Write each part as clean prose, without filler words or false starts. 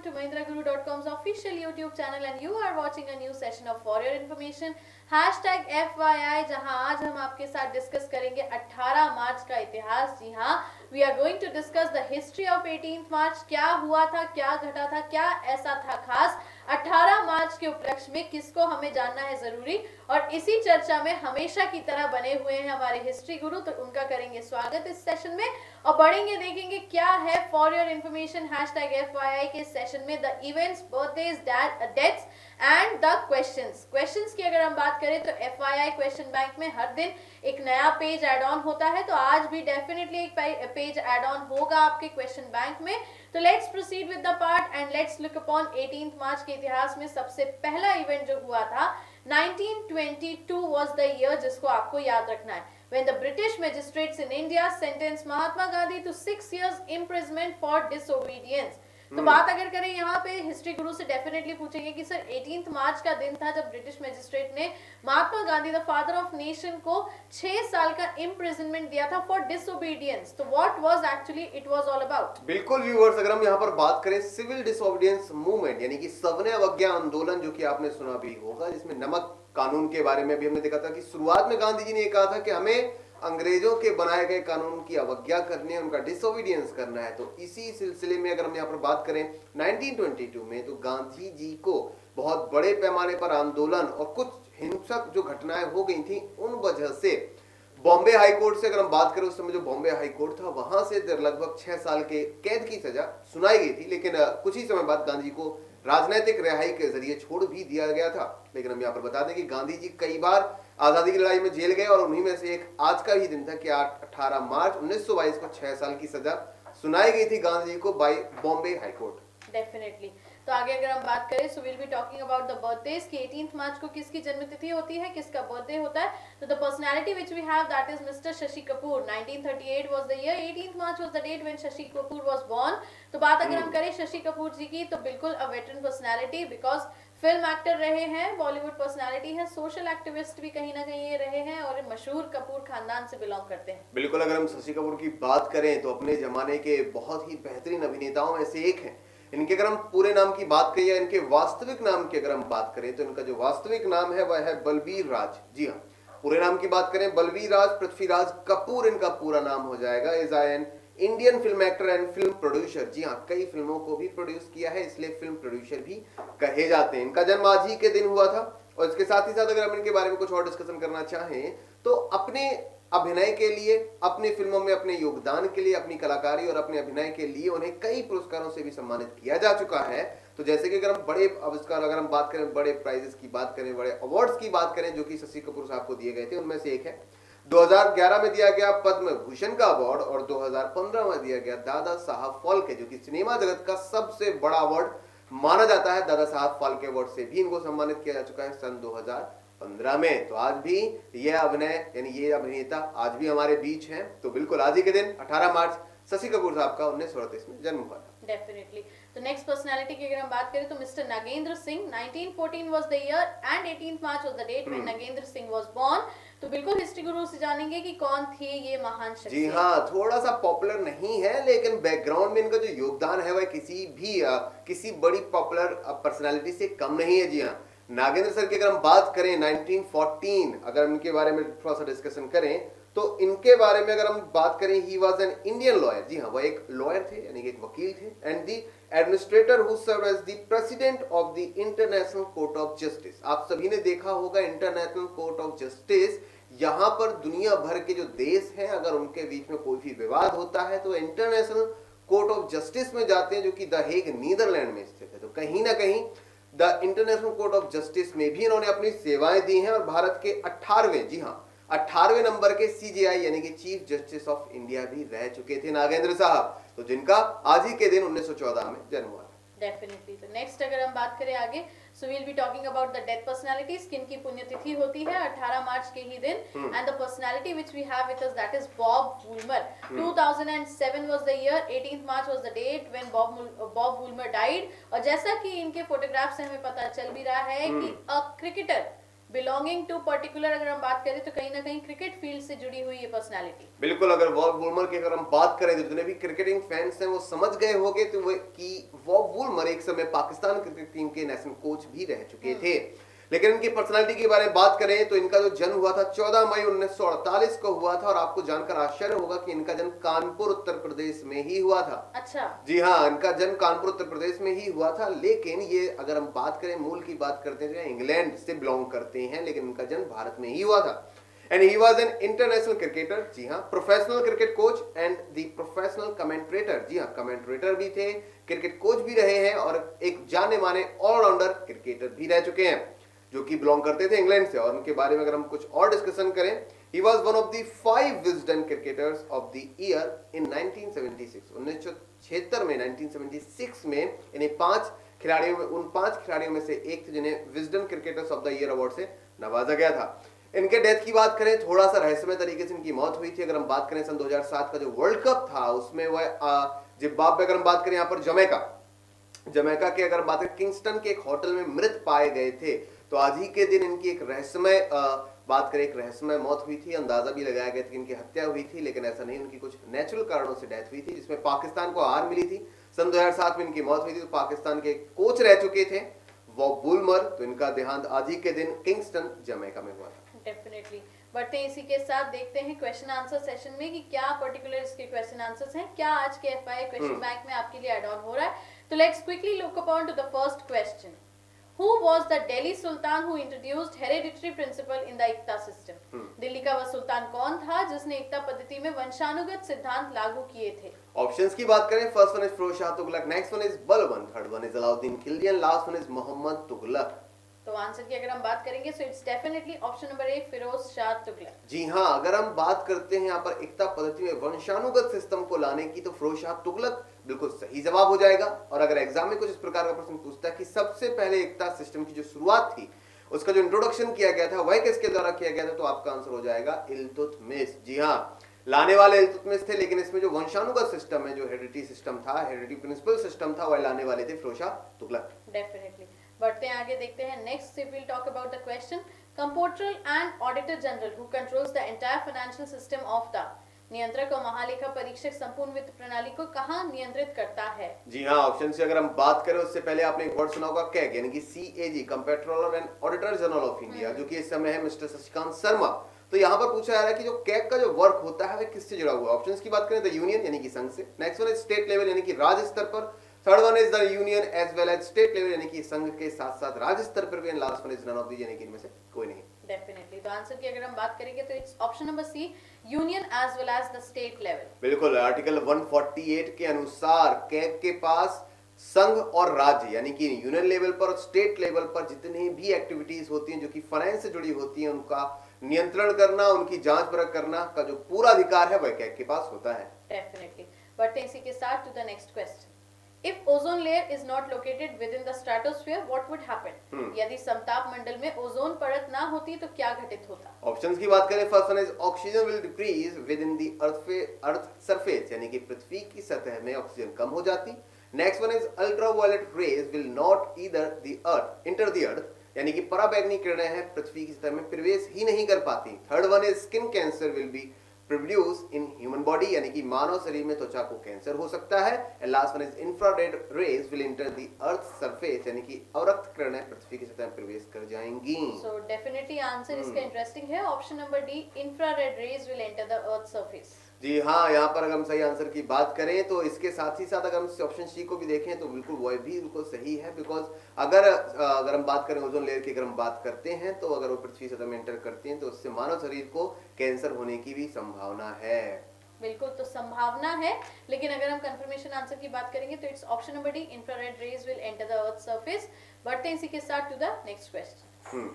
to MahindraGuru.com's official YouTube channel and you are watching a new session of For Your Information #FYI, जहां आज हम आपके साथ discuss करेंगे 18 मार्च का इतिहास। जी हाँ, we are going to discuss the history of 18 March. क्या हुआ था, क्या घटा था, क्या ऐसा था खास 18 मार्च के उपलक्ष्य में, किसको हमें जानना है जरूरी। और इसी चर्चा में हमेशा की तरह बने हुए हैं हमारे हिस्ट्री गुरु, तो उनका करेंगे स्वागत इस सेशन में और बढ़ेंगे, देखेंगे क्या है फॉर योर इन्फॉर्मेशन #FYI के सेशन में the events, birthdays, deaths and the questions की अगर हम बात करें तो FYI क्वेश्चन बैंक में हर दिन एक नया पेज ऐड ऑन होता है, तो आज भी डेफिनेटली एक पेज ऐड ऑन होगा आपके क्वेश्चन बैंक में। तो let's proceed with the part and let's look upon 18 March के इतिहास में सबसे पहला इवेंट जो हुआ था 1922 वाज द ईयर, जिसको आपको याद रखना है, when the British magistrates in India sentenced Mahatma Gandhi to 6 years imprisonment for disobedience। तो बात अगर करें यहाँ पे हिस्ट्री गुरु से डेफिनेटली पूछेंगे कि सर 18 मार्च का दिन था जब ब्रिटिश मैजिस्ट्रेट ने Mahatma Gandhi the father of nation को 6 साल का इम्प्रिजनमेंट दिया था फॉर डिसोबीडियंस। तो what was actually it was all about. बिल्कुल व्यूअर्स, अगर हम यहाँ पर बात करें सिविल डिसोबीडियंस मूवमेंट यानी कि सविनय अवज्ञा आंदोलन, जो कि आपने सुना भी होगा, जिसमें नमक कानून के बारे में भी हमने देखा था कि शुरुआत में गांधी जी ने कहा था कि हमें अंग्रेजों के बनाए गए कानून की अवज्ञा करनी है, उनका डिसोबीडियंस करना है। तो इसी सिलसिले में अगर हम यहाँ पर बात करें 1922 में, तो गांधी जी को बहुत बड़े पैमाने पर आंदोलन और कुछ हिंसक जो घटनाएं हो गई थी, उन वजह से बॉम्बे हाई कोर्ट से अगर हम बात करें, उस समय जो बॉम्बे हाई कोर्ट था, वहां से लगभग 6 साल के कैद की सजा सुनाई गई थी। लेकिन कुछ ही समय बाद गांधी जी को राजनीतिक रिहाई के जरिए छोड़ भी दिया गया था। लेकिन हम यहाँ पर बता दें कि गांधी जी कई बार आजादी की लड़ाई में जेल गए और उन्हीं में से एक आज का ही दिन था कि 18 मार्च 1922 को 6 साल की सजा सुनाई गई थी गांधी जी को by Bombay high court. Definitely. तो आगे अगर हम बात करें so will be talking about the birthdays की 18 मार्च को किसकी जन्मतिथि होती है, किसका बर्थडे होता है। तो the personality which we have that is mister Shashi Kapoor. 1938 was the year, 18 March was the date when Shashi Kapoor was born. तो बात अगर हम करें शशि कपूर जी की, तो बिल्कुल a veteran personality, because film actor रहे हैं, बॉलीवुड पर्सनालिटी है, सोशल एक्टिविस्ट भी कहीं ना कहीं ये रहे हैं और मशहूर कपूर खानदान से बिलोंग करते हैं। बिल्कुल, अगर हम शशि कपूर की बात करें तो अपने जमाने के बहुत ही बेहतरीन अभिनेताओं में से एक हैं। इनके अगर हम पूरे नाम की बात करें या इनके वास्तविक नाम की अगर हम बात करें, तो इनका जो वास्तविक नाम है वह है बलबीर राज। जी हाँ, पूरे नाम की बात करें बलबीर राज पृथ्वीराज कपूर इनका पूरा नाम हो जाएगा। Is an Indian film actor and film producer. जी हाँ, कई फिल्मों को भी प्रोड्यूस किया है, इसलिए फिल्म प्रोड्यूसर भी कहे जाते हैं। इनका जन्म आज ही के दिन हुआ था। और इसके साथ ही साथ अगर हम इनके बारे में कुछ और डिस्कशन करना चाहें, तो अपने अभिनय के लिए, अपनी फिल्मों में अपने योगदान के लिए, अपनी कलाकारी और अपने अभिनय के लिए उन्हें कई पुरस्कारों से भी सम्मानित किया जा चुका है। तो जैसे कि अगर हम बड़े आविष्कार, अगर हम बात करें, बड़े प्राइजेस की बात करें, बड़े अवार्ड्स की बात करें जो कि शशि कपूर साहब को दिए गए थे, उनमें से एक है 2011 में दिया गया पद्म भूषण का अवार्ड और 2015 में दिया गया दादा साहब फाल्के, जो कि सिनेमा जगत का सबसे बड़ा अवार्ड माना जाता है। दादा साहब फाल्के अवार्ड से भी इनको सम्मानित किया जा चुका है सन 2015 में। तो आज भी यह अभिनय यानी ये अभिनेता आज भी हमारे बीच हैं। तो बिल्कुल आज ही के दिन 18 मार्च शशि कपूर साहब का 1938 में जन्म हुआ था। डेफिनेटली। तो नेक्स्ट पर्सनालिटी की अगर हम बात करें तो mister Nagendra Singh. 1914 was the year and 18 March was the date when Nagendra Singh was born. तो बिल्कुल हिस्ट्री गुरु से जानेंगे कि कौन थे ये महान शख्सियत। जी हाँ, थोड़ा सा पॉपुलर नहीं है, लेकिन बैकग्राउंड में इनका जो योगदान है वह किसी बड़ी पॉपुलर पर्सनालिटी से कम नहीं है। जी हाँ, नागेंद्र सर की अगर हम बात करें 1914, अगर इनके बारे में थोड़ा सा डिस्कशन करें, तो इनके बारे में अगर हम बात करें, he was an Indian lawyer. जी हाँ, वह एक लॉयर थे यानी कि एक वकील थे, and the administrator who served as the president of the International Court of Justice. आप सभी ने देखा होगा इंटरनेशनल कोर्ट ऑफ जस्टिस, यहाँ पर दुनिया भर के जो देश हैं, अगर उनके बीच में कोई भी विवाद होता है तो इंटरनेशनल कोर्ट ऑफ जस्टिस में जाते हैं, जो कि द हेग नीदरलैंड में स्थित है। तो कहीं ना कहीं the International Court of justice में भी इन्होंने अपनी सेवाएं दी हैं और भारत के 18वें, जी हाँ 18वें नंबर के CJI यानी कि चीफ जस्टिस ऑफ इंडिया भी रह चुके थे नागेंद्र साहब, तो जिनका आज ही के दिन 1914 में जन्म हुआ था। डेफिनेटली। तो नेक्स्ट अगर हम बात करें आगे, so will be talking about the death personalities, किनकी पुण्यतिथि होती है 18 मार्च के ही दिन। And the personality which we have with us that is Bob Woolmer. 2007 was the year, 18 March was the date when Bob Woolmer died. और जैसा कि इनके फोटोग्राफ से हमें पता चल भी रहा है कि a cricketer belonging to particular अगर हम बात करें तो कहीं ना कहीं क्रिकेट फील्ड से जुड़ी हुई ये पर्सनालिटी। बिल्कुल, अगर बॉब वुलमर की अगर हम बात करें तो जितने भी क्रिकेटिंग फैंस हैं वो समझ गए होंगे तो वो कि बॉब वुलमर एक समय पाकिस्तान क्रिकेट टीम के नेशनल कोच भी रह चुके थे। लेकिन इनकी पर्सनालिटी के बारे में बात करें तो इनका जो जन्म हुआ था 14 मई 1948 को हुआ था, और आपको जानकर आश्चर्य होगा कि इनका जन्म कानपुर उत्तर प्रदेश में ही हुआ था। अच्छा। जी हाँ, इनका जन्म कानपुर उत्तर प्रदेश में ही हुआ था, लेकिन ये अगर हम बात करें मूल की बात करते हैं इंग्लैंड से बिलोंग करते हैं, लेकिन इनका जन्म भारत में ही हुआ था। And he was an international cricketer, जी हाँ, professional cricket coach and the professional commentator, जी हाँ, कमेंट्रेटर भी थे, क्रिकेट कोच भी रहे हैं, और एक जाने माने ऑलराउंडर क्रिकेटर भी रह चुके हैं जो कि बिलोंग करते थे इंग्लैंड से। और उनके बारे में अगर हम कुछ और डिस्कशन करें, he was one of the 5 wisden cricketers of the year in 1976। 1976 में 1976 में इन्हें 5 खिलाड़ियों में, उन 5 खिलाड़ियों में से एक थे जिन्हें Wisden cricketers of the year award से नवाजा गया था। इनके डेथ की बात करें, थोड़ा सा रहस्यमय तरीके से इनकी मौत हुई थी। अगर हम बात करें सन 2007 का जो वर्ल्ड कप था उसमें वह जिम्बाब्वे, अगर हम बात करें यहाँ पर जमैका के अगर बात करें किंगस्टन के एक होटल में मृत पाए गए थे। तो आज ही के दिन इनकी एक रहस्यमय बात करें, एक रहस्यमय मौत हुई थी। अंदाजा भी लगाया गया था कि इनकी हत्या हुई थी, लेकिन ऐसा नहीं, उनकी कुछ नेचुरल कारणों से डेथ हुई थी, जिसमें पाकिस्तान को हार मिली थी। सन 2007 में इनकी मौत हुई थी। तो पाकिस्तान के कोच रह चुके थे बॉब वुलमर, तो इनका देहांत आज ही के दिन किंगस्टन जमैका में हुआ था। डेफिनेटली। बढ़ते हैं इसी के साथ, देखते हैं क्वेश्चन आंसर सेशन में कि क्या पर्टिकुलर इसके क्वेश्चन आंसर्स हैं, क्या आज के एफआई क्वेश्चन बैंक में आपके लिए ऐड ऑन हो रहा है। तो let's quickly look upon two the first question. Who was the Delhi Sultan who introduced hereditary principle in the Ikta system? Delhi का वह सुल्तान कौन था जिसने एकता पद्धति में वंशानुगत सिद्धांत लागू किए थे? ऑप्शंस की बात करें, first one is Firoz Shah Tughlaq, next one is Balban, third one is Alauddin Khilji and last one is Muhammad Tughlaq. तो आंसर की अगर हम बात करेंगे so it's definitely option number A, Firoz Shah Tughlaq. जी हाँ, अगर हम बात करते हैं यहाँ पर एकता पद्धति में वंशानुगत सिस्टम को लाने की, तो फिरोज शाह तुगलक बिल्कुल सही जवाब हो जाएगा। और अगर एग्जाम में कुछ इस प्रकार का प्रश्न पूछता है कि सबसे पहले एकता सिस्टम की जो शुरुआत थी, उसका जो इंट्रोडक्शन किया गया था वह किसके द्वारा किया गया था, तो आपका आंसर हो जाएगा इल्तुतमिश। जी हाँ, लाने वाले इल्तुतमिश थे, लेकिन इसमें जो वंशानुगत सिस्टम है, जो हेरिडिटी सिस्टम था, हेरिडिटी प्रिंसिपल सिस्टम था, वह लाने वाले थे फिरोज शाह तुगलक। डेफिनेटली। बढ़ते हैं आगे, देखते हैं next will talk about the question. Comptroller and auditor general who controls the entire financial system of the, नियंत्रक और महालेखा परीक्षक संपूर्ण वित्त प्रणाली को कहां नियंत्रित करता है? जी हाँ, ऑप्शन से अगर हम बात करें उससे पहले आपने एक वर्ड सुना होगा कैग, यानी कि CAG, comptroller and auditor general of India, जो कि इस समय है मिस्टर शशिकांत शर्मा। तो यहाँ पर पूछा जा रहा है कि जो कैग का जो वर्क होता है वह किससे जुड़ा हुआ है। ऑप्शंस की बात करें तो यूनियन यानी कि संघ से, next one is state level यानी कि राज्य स्तर पर, third one is the union as well as state level यानी कि संघ के साथ साथ राज्य स्तर पर भी, and last one is none of these यानी कि इनमें से कोई नहीं। डेफिनेटली। तो आंसर की अगर हम बात करेंगे तो it's option number C, union as well as the state level. बिल्कुल, आर्टिकल 148 के अनुसार कैग के पास संघ और राज्य यानी कि यूनियन लेवल पर और स्टेट लेवल पर जितनी भी एक्टिविटीज होती हैं जो कि फाइनेंस से जुड़ी होती हैं, उनका नियंत्रण करना, उनकी जांच परख करना का जो पूरा अधिकार है वह कैग के पास होता है। डेफिनेटली। बढ़ते हैं इसी के साथ to the next question. If ozone layer is not located within the stratosphere, what would happen? यदि समताप मंडल में ओजोन परत ना होती तो क्या घटित होता? ऑप्शंस की बात करें, first one is oxygen will decrease with in the earth surface, यानी कि पृथ्वी की सतह में ऑक्सीजन कम हो जाती। Next one is ultraviolet rays will not either the earth enter the earth, यानी कि पराबैंगनी किरणें हैं पृथ्वी की सतह में प्रवेश ही नहीं कर पाती। Third one is skin cancer will be produce in human body, यानी कि मानव शरीर में त्वचा को कैंसर हो सकता है। And last one is infrared rays will enter the earth surface, यानी कि अवरक्त किरणें पृथ्वी की सतह में प्रवेश कर जाएंगी। सो डेफिनेटली आंसर इसका इंटरेस्टिंग है, option number D, infrared rays will enter the earth surface. जी हाँ, यहाँ पर अगर हम सही आंसर की बात करें तो इसके साथ ही साथ अगर हम ऑप्शन सी को भी देखें तो बिल्कुल वह भी बिल्कुल सही है, बिकॉज अगर हम बात करें ओजोन लेयर की, अगर हम बात करते हैं तो अगर वो पृथ्वी सतह में एंटर करती हैं तो उससे मानव शरीर को कैंसर होने की भी संभावना है। बिल्कुल, तो संभावना है, लेकिन अगर हम कंफर्मेशन आंसर की बात करेंगे तो it's option number D, infrared rays will enter the earth surface. बढ़ते हैं इसी के साथ to the next question.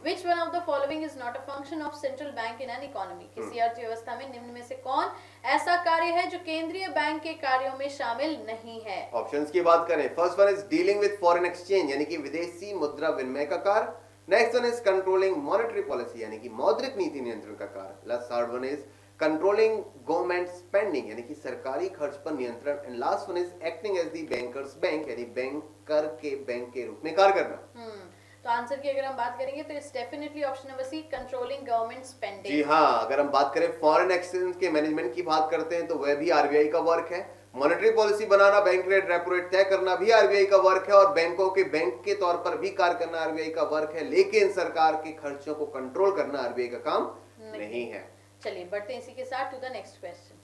Which one of the following is not a function of central bank in an economy? किसी अर्थव्यवस्था में निम्न में से कौन ऐसा कार्य है जो केंद्रीय बैंक के कार्यों में शामिल नहीं है? ऑप्शंस की बात करें, first one is dealing with foreign exchange, यानी कि विदेशी मुद्रा विनिमय का कार्य। Next one is controlling monetary policy, यानी कि मौद्रिक नीति नियंत्रण का कार्य। Third one is controlling government spending, यानी कि सरकारी खर्च पर नियंत्रण। And last one is acting as the bankers bank, यानी बैंकर के बैंक के रूप में कार्य करना। तो आंसर की अगर हम बात करेंगे तो it's definitely option number C, controlling government जी स्पेंडिंग। हाँ, अगर हम बात करें फॉरेन एक्सचेंज के मैनेजमेंट की बात करते हैं तो वह भी आरबीआई का वर्क है। मॉनेटरी पॉलिसी बनाना, बैंक रेट, रेपो रेट तय करना भी आरबीआई का वर्क है, और बैंकों के बैंक के तौर पर भी कार्य करना आरबीआई का वर्क है। लेकिन सरकार के खर्चों को कंट्रोल करना आरबीआई का काम नहीं है। चलिए बढ़ते हैं इसी के साथ to the next question.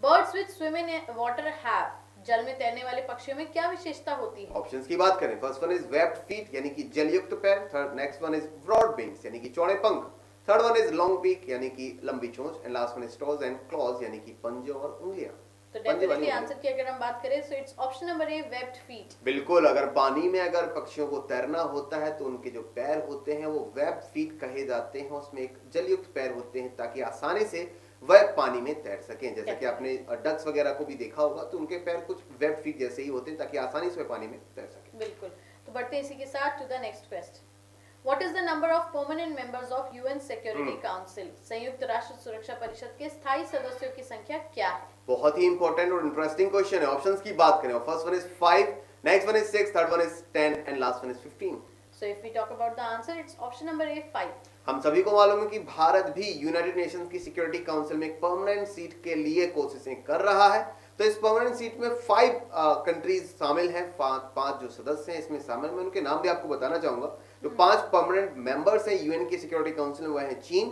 Birds which swim in water have, जल में तैरने वाले पक्षियों में क्या विशेषता होती है? ऑप्शंस की बात करें, first one is webbed feet यानी कि जलयुक्त पैर, third next one is broad wings यानी कि चौड़े पंख, third one is long beak यानी कि लंबी चोंच, and last one is toes and claws यानी कि पंजे और उंगलियां। तो डेफिनेटली आंसर की अगर हम बात करें so it's option number A, webbed feet. बिल्कुल, अगर पानी में अगर पक्षियों को तैरना होता है तो उनके जो पैर होते हैं वो वेब फीट कहे जाते हैं। उसमें एक जलयुक्त पैर होते हैं ताकि आसानी से वह पानी में तैर सकें। जैसा कि आपने डक्स वगैरह को भी देखा होगा तो उनके पैर कुछ वेब फीट जैसे ही होते हैं ताकि आसानी से वह पानी में तैर सकें। बिल्कुल, तो बढ़ते हैं इसी के साथ to the next question. What is the number of permanent members of UN Security Council? संयुक्त राष्ट्र सुरक्षा परिषद के स्थायी सदस्यों की संख्या क्या है? बहुत ही इंपॉर्टेंट और इंटरेस्टिंग क्वेश्चन है। ऑप्शंस की बात करें, first one is 5, next one is 6, third one is 10 and last one is 15। So if we talk about the answer, it's option number A, 5. हम सभी को मालूम है कि भारत भी यूनाइटेड नेशंस की सिक्योरिटी काउंसिल में एक परमानेंट सीट के लिए कोशिशें कर रहा है। तो इस परमानेंट सीट में 5 कंट्रीज शामिल हैं, 5 जो सदस्य हैं इसमें शामिल। मैं उनके नाम भी आपको बताना चाहूंगा। जो 5 परमानेंट मेंबर्स हैं यूएन की सिक्योरिटी काउंसिल में, वह हैं चीन,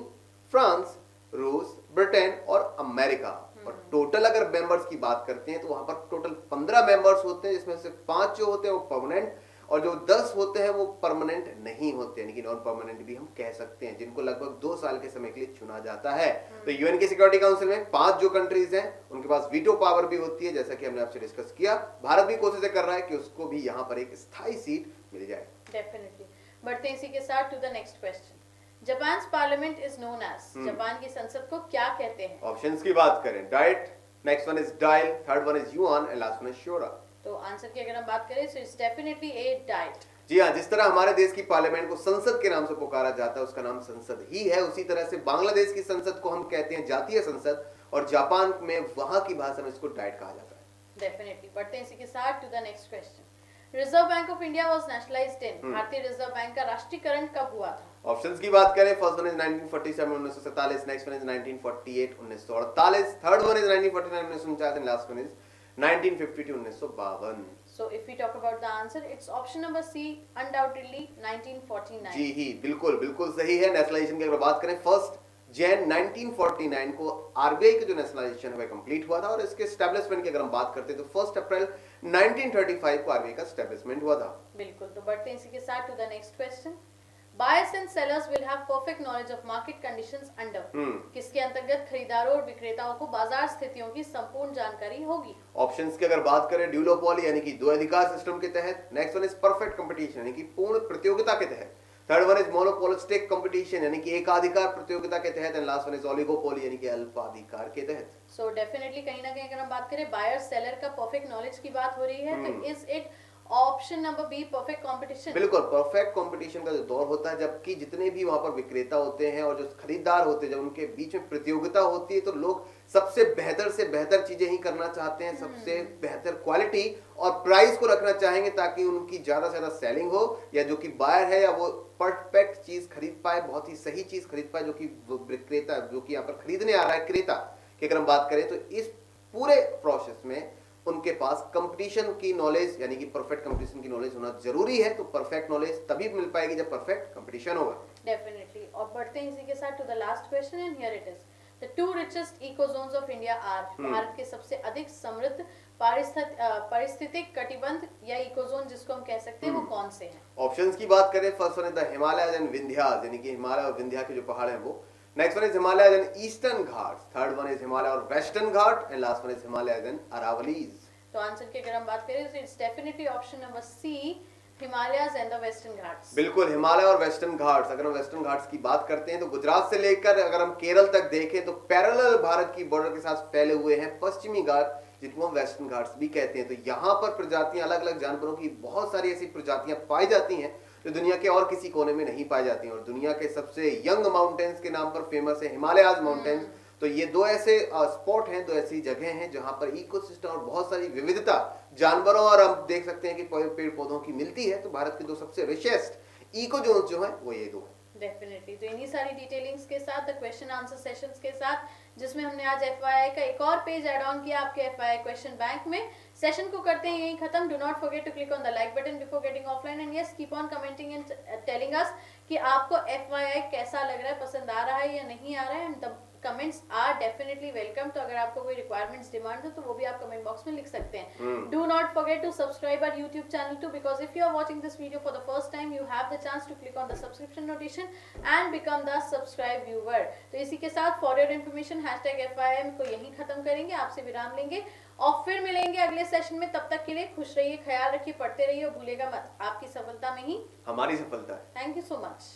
फ्रांस, रूस, ब्रिटेन और अमेरिका। और टोटल अगर मेंबर्स की बात करते हैं तो वहां पर टोटल 15 मेंबर्स होते हैं, जिसमें से 5 जो होते हैं वो परमानेंट और जो 10 होते हैं वो परमानेंट नहीं होते, यानी कि नॉन परमानेंट भी हम कह सकते हैं, जिनको लगभग 2 साल के समय के लिए चुना जाता है। तो यूएन की सिक्योरिटी काउंसिल में 5 जो कंट्रीज हैं उनके पास वीटो पावर भी होती है, जैसा कि हमने आपसे डिस्कस किया। भारत भी कोशिश कर रहा है कि उसको भी यहाँ पर एक स्थायी सीट मिल जाए। डेफिनेटली। बढ़ते हैं इसी के साथ to the next question. Japan parliament is known as, Japan की संसद को क्या कहते हैं? ऑप्शंस की बात करें, Diet, next one is Dail, third one is Yuan and last one is Shura. तो आंसर की अगर हम बात करें so it's definitely A, Diet. जी हाँ, जिस तरह हमारे देश की पार्लियामेंट को संसद के नाम से पुकारा जाता है, उसका नाम संसद ही है, उसी तरह से बांग्लादेश की संसद को हम कहते हैं जातीय संसद, और जापान में वहां की भाषा में इसको डाइट कहा जाता है। डेफिनेटली। बढ़ते हैं इसी के साथ to the next question. Reserve bank of India was nationalized in, भारतीय रिजर्व बैंक का राष्ट्रीयकरण कब हुआ था? ऑप्शंस की बात करें, first one is 1947 1947, next one is 1948 1948, third one is 1949 1949 and last one is 1952 1952। So if we talk about the answer, it's option number C, undoubtedly 1949. जी ही, बिल्कुल बिल्कुल सही है। नेशनलाइजेशन की अगर बात करें, 1 जनवरी 1949 को आरबीआई का जो नेशनलाइजेशन है कंप्लीट हुआ था, और इसके एस्टैब्लिशमेंट की अगर हम बात करते हैं तो 1 अप्रैल 1935 को आरबीआई का एस्टैब्लिशमेंट हुआ था। बिल्कुल, तो बढ़ते हैं इसी के साथ to the next question. Buyers and sellers will have perfect knowledge of market conditions under, किसके अंतर्गत खरीदारों और विक्रेताओं को बाजार स्थितियों की संपूर्ण जानकारी होगी? ऑप्शंस की अगर बात करें, ड्यूलोपोली यानी कि दो अधिकार सिस्टम के तहत, next one is perfect competition यानी कि पूर्ण प्रतियोगिता के तहत, third one is monopolistic competition यानी कि एकाधिकार प्रतियोगिता के तहत, and last one is oligopoly यानी कि अल्पाधिकार के तहत। सो डेफिनेटली कहीं ना कहीं अगर हम बात करें बायर सेलर का परफेक्ट नॉलेज की बात हो रही है, तो is it option number B, perfect competition? बिल्कुल, परफेक्ट कंपटीशन का जो दौर होता है, जबकि जितने भी वहां पर विक्रेता होते हैं और जो खरीदार होते हैं, जब उनके बीच में प्रतियोगिता होती है तो लोग सबसे बेहतर से बेहतर चीजें ही करना चाहते हैं, सबसे बेहतर क्वालिटी और प्राइस को रखना चाहेंगे ताकि उनकी ज्यादा से ज्यादा सेलिंग हो, या जो कि बायर है या वो परफेक्ट चीज खरीद पाए, बहुत ही सही चीज खरीद पाए, जो कि विक्रेता जो कि यहाँ पर खरीदने आ रहा है क्रेता की अगर हम बात करें, तो इस पूरे प्रोसेस में उनके पास कंपटीशन की नॉलेज यानी कि परफेक्ट कंपटीशन की नॉलेज होना जरूरी है। तो परफेक्ट नॉलेज तभी मिल पाएगी जब परफेक्ट कंपटीशन होगा। डेफिनेटली। और बढ़ते हैं इसी के साथ to the last question, and here it is the 2 richest ecozones of India are, भारत के सबसे अधिक समृद्ध पारिस्थितिक कटिबंध या इकोजोन जिसको हम कह सकते हैं, वो कौन से हैं? ऑप्शंस की बात करें, first one is the Himalayas and Vindhyas यानी कि हिमालय और विंध्या के जो पहाड़ हैं वो, next one is Himalayas and eastern Ghats, third one is Himalaya और western Ghat, and last one is Himalayas and Aravallis. तो आंसर की अगर हम बात करें तो it's definitely option number C, Himalayas and the western Ghats. बिल्कुल, हिमालय और वेस्टर्न घाट्स। अगर हम वेस्टर्न घाट्स की बात करते हैं तो गुजरात से लेकर अगर हम केरल तक देखें तो पैरेलल भारत की बॉर्डर के साथ फैले हुए हैं पश्चिमी घाट, जिनको हम वेस्टर्न घाट्स भी कहते हैं। तो यहाँ पर प्रजातियां, अलग अलग जानवरों की बहुत सारी ऐसी प्रजातियां पाई जाती हैं जो दुनिया के और किसी कोने में नहीं पाई जाती हैं। और दुनिया के सबसे यंग माउंटेन्स के नाम पर फेमस है हिमालयाज माउंटेन्स। तो ये 2 ऐसे स्पॉट हैं, 2 ऐसी जगह हैं जहां पर इकोसिस्टम और बहुत सारी विविधता जानवरों और हम देख सकते हैं कि पेड़ पौधों की मिलती है। तो भारत के 2 सबसे रिचेस्ट इको जोन्स जो है वो ये दो है। डेफिनेटली। तो इन्हीं सारी डिटेलिंग्स के साथ, द क्वेश्चन आंसर सेशंस के साथ, जिसमें हमने आज एफवाईआई का एक और पेज ऐड ऑन किया आपके एफवाईआई क्वेश्चन बैंक में, सेशन को करते हैं यही खत्म। Do not forget to click on the like button before getting offline, and yes keep on commenting and telling us कि आपको एफवाईआई कैसा लग रहा है, पसंद आ रहा है या नहीं आ रहा है, and the comments are definitely welcome. तो अगर आपको कोई रिक्वायरमेंट्स डिमांड हो तो वो भी आप कमेंट बॉक्स में लिख सकते हैं। Do not forget to subscribe our YouTube channel too, because if you are watching this video for the first time you have the chance to click on the subscription notification and become the subscribe viewer. तो इसी के साथ for your information #FYI को यहीं खत्म करेंगे, आपसे विराम लेंगे और फिर मिलेंगे अगले सेशन में। तब तक के लिए खुश रहिए, ख्याल रखिए, पढ़ते रहिए और भूलेगा मत, आपकी सफलता में ही हमारी सफलता है। Thank you so much.